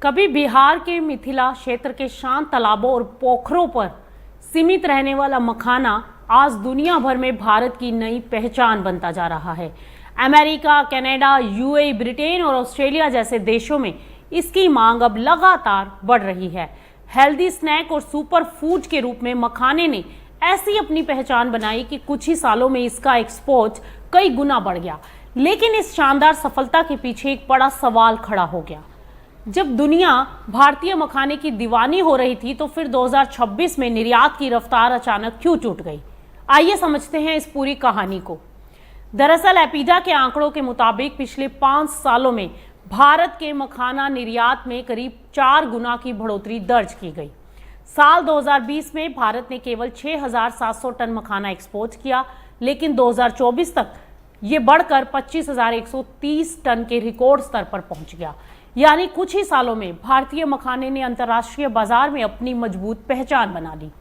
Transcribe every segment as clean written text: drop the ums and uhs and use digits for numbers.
कभी बिहार के मिथिला क्षेत्र के शांत तालाबों और पोखरों पर सीमित रहने वाला मखाना आज दुनिया भर में भारत की नई पहचान बनता जा रहा है। अमेरिका, कनाडा, यूएई, ब्रिटेन और ऑस्ट्रेलिया जैसे देशों में इसकी मांग अब लगातार बढ़ रही है। हेल्दी स्नैक और सुपर फूड के रूप में मखाने ने ऐसी अपनी पहचान बनाई कि कुछ ही सालों में इसका एक्सपोर्ट कई गुना बढ़ गया। लेकिन इस शानदार सफलता के पीछे एक बड़ा सवाल खड़ा हो गया। जब दुनिया भारतीय मखाने की दीवानी हो रही थी तो फिर 2026 में निर्यात की रफ्तार अचानक क्यों टूट गई? आइए समझते हैं इस पूरी कहानी को। दरअसल एपीडा के आंकड़ों के मुताबिक पिछले 5 सालों में भारत के मखाना निर्यात में करीब 4 गुना की बढ़ोतरी दर्ज की गई। साल 2020 में भारत ने केवल 6,700 टन मखाना एक्सपोर्ट किया, लेकिन 2024 तक ये बढ़कर 25,130 टन के रिकॉर्ड स्तर पर पहुंच गया। यानी कुछ ही सालों में भारतीय मखाने ने अंतर्राष्ट्रीय बाजार में अपनी मजबूत पहचान बना ली।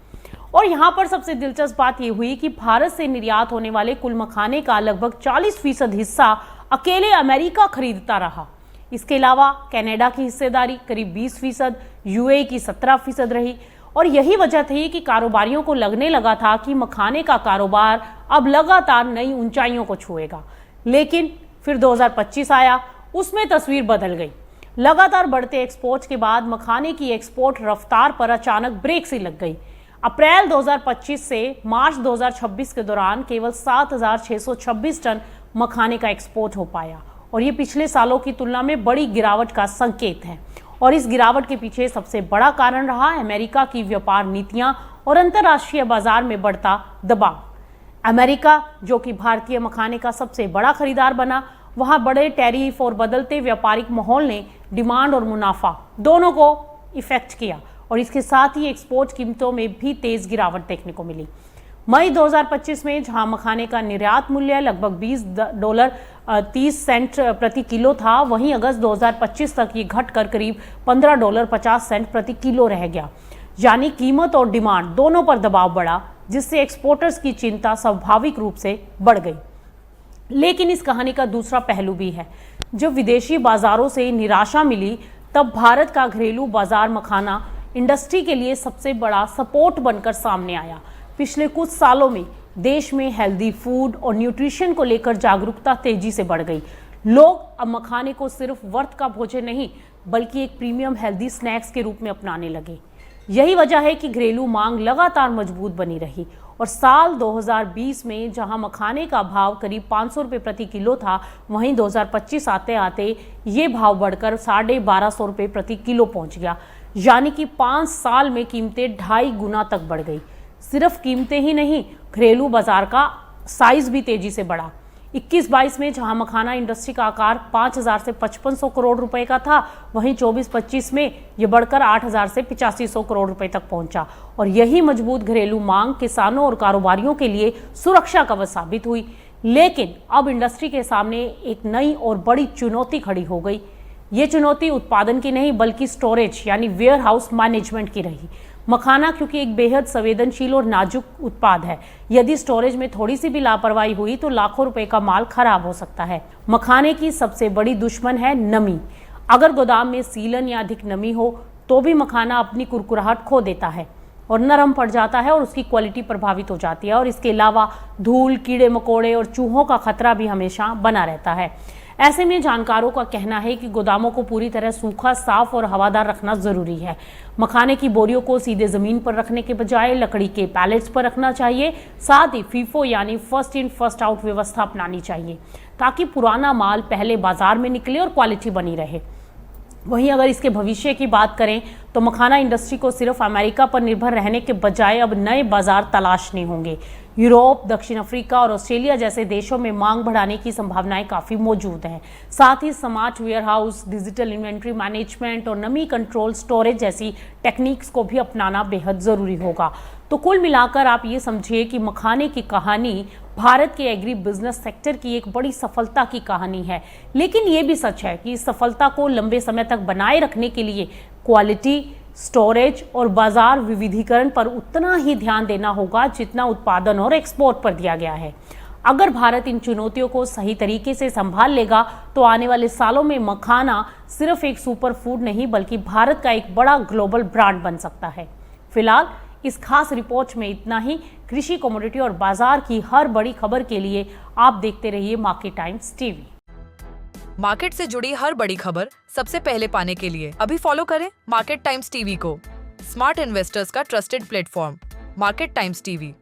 और यहाँ पर सबसे दिलचस्प बात यह हुई कि भारत से निर्यात होने वाले कुल मखाने का लगभग 40% हिस्सा अकेले अमेरिका खरीदता रहा। इसके अलावा कनाडा की हिस्सेदारी करीब 20%, यूएई की 17% रही। और यही वजह थी कि कारोबारियों को लगने लगा था कि मखाने का कारोबार अब लगातार नई ऊंचाइयों को छुएगा। लेकिन फिर 2025 आया, उसमें तस्वीर बदल गई। लगातार बढ़ते एक्सपोर्ट के बाद मखाने की एक्सपोर्ट रफ्तार पर अचानक ब्रेक सी लग गई। अप्रैल 2025 से मार्च 2026 के दौरान केवल 7,626 टन मखाने का एक्सपोर्ट हो पाया और ये पिछले सालों की तुलना में बड़ी गिरावट का संकेत है। और इस गिरावट के पीछे सबसे बड़ा कारण रहा अमेरिका की व्यापार नीतियां और अंतर्राष्ट्रीय बाजार में बढ़ता दबाव। अमेरिका, जो कि भारतीय मखाने का सबसे बड़ा खरीदार बना, वहां बड़े टैरिफ और बदलते व्यापारिक माहौल ने डिमांड और मुनाफा दोनों को इफेक्ट किया और इसके साथ ही एक्सपोर्ट कीमतों में भी तेज गिरावट देखने को मिली। मई 2025 में जहां मखाने का निर्यात मूल्य लगभग $20.30 प्रति किलो था, वहीं अगस्त 2025 तक ये घटकर करीब $15.50 प्रति किलो रह गया। यानी कीमत और डिमांड दोनों पर दबाव बढ़ा, जिससे एक्सपोर्टर्स की चिंता स्वाभाविक रूप से बढ़ गई। लेकिन इस कहानी का दूसरा पहलू भी है। जब विदेशी बाजारों से निराशा मिली, तब भारत का घरेलू बाजार मखाना इंडस्ट्री के लिए सबसे बड़ा सपोर्ट बनकर सामने आया। पिछले कुछ सालों में देश में हेल्दी फूड और न्यूट्रिशन को लेकर जागरूकता तेजी से बढ़ गई। लोग अब मखाने को सिर्फ वर्थ का भोजन नहीं, बल्कि एक प्रीमियम हेल्दी स्नैक्स के रूप में अपनाने लगे। यही वजह है कि घरेलू मांग लगातार मजबूत बनी रही और साल 2020 में जहां मखाने का भाव करीब 500 रुपये प्रति किलो था, वहीं 2025 आते आते ये भाव बढ़कर 1250 रुपये प्रति किलो पहुंच गया। यानी कि 5 साल में कीमतें 2.5 गुना तक बढ़ गई। सिर्फ कीमतें ही नहीं, घरेलू बाजार का साइज भी तेजी से बढ़ा। 21-22 में जहां मखाना इंडस्ट्री का आकार 5,000 से 5,500 करोड़ रुपए का था, वहीं 24-25 में यह बढ़कर 8,000 से 8,500 करोड़ रुपए तक पहुंचा। और यही मजबूत घरेलू मांग किसानों और कारोबारियों के लिए सुरक्षा कवच साबित हुई। लेकिन अब इंडस्ट्री के सामने एक नई और बड़ी चुनौती खड़ी हो गई। ये चुनौती उत्पादन की नहीं, बल्कि स्टोरेज यानी वेयर हाउस मैनेजमेंट की रही। मखाना क्योंकि एक बेहद संवेदनशील और नाजुक उत्पाद है, यदि स्टोरेज में थोड़ी सी भी लापरवाही हुई तो लाखों रुपए का माल खराब हो सकता है। मखाने की सबसे बड़ी दुश्मन है नमी। अगर गोदाम में सीलन या अधिक नमी हो तो भी मखाना अपनी कुरकुराहट खो देता है और नरम पड़ जाता है और उसकी क्वालिटी प्रभावित हो जाती है। और इसके अलावा धूल, कीड़े मकोड़े और चूहों का खतरा भी हमेशा बना रहता है। ऐसे में जानकारों का कहना है कि गोदामों को पूरी तरह सूखा, साफ और हवादार रखना जरूरी है। मखाने की बोरियों को सीधे जमीन पर रखने के बजाय लकड़ी के पैलेट्स पर रखना चाहिए। साथ ही फीफो यानी फर्स्ट इन फर्स्ट आउट व्यवस्था अपनानी चाहिए, ताकि पुराना माल पहले बाजार में निकले और क्वालिटी बनी रहे। वहीं अगर इसके भविष्य की बात करें तो मखाना इंडस्ट्री को सिर्फ अमेरिका पर निर्भर रहने के बजाय अब नए बाजार तलाशने होंगे। यूरोप, दक्षिण अफ्रीका और ऑस्ट्रेलिया जैसे देशों में मांग बढ़ाने की संभावनाएं काफी मौजूद हैं। साथ ही smart warehouse, digital inventory management और नमी कंट्रोल स्टोरेज जैसी टेक्निक्स को भी अपनाना बेहद जरूरी होगा। तो कुल मिलाकर आप ये समझिए कि मखाने की कहानी भारत के एग्री बिजनेस सेक्टर की एक बड़ी सफलता की कहानी है। लेकिन ये भी सच है कि इस सफलता को लंबे समय तक बनाए रखने के लिए क्वालिटी, स्टोरेज और बाजार विविधीकरण पर उतना ही ध्यान देना होगा जितना उत्पादन और एक्सपोर्ट पर दिया गया है। अगर भारत इन चुनौतियों को सही तरीके से संभाल लेगा तो आने वाले सालों में मखाना सिर्फ एक सुपर फूड नहीं बल्कि भारत का एक बड़ा ग्लोबल ब्रांड बन सकता है। फिलहाल इस खास रिपोर्ट में इतना ही। कृषि, कमोडिटी और बाजार की हर बड़ी खबर के लिए आप देखते रहिए मार्केट टाइम्स टीवी। मार्केट से जुड़ी हर बड़ी खबर सबसे पहले पाने के लिए अभी फॉलो करें मार्केट टाइम्स टीवी को, स्मार्ट इन्वेस्टर्स का trusted platform market times TV.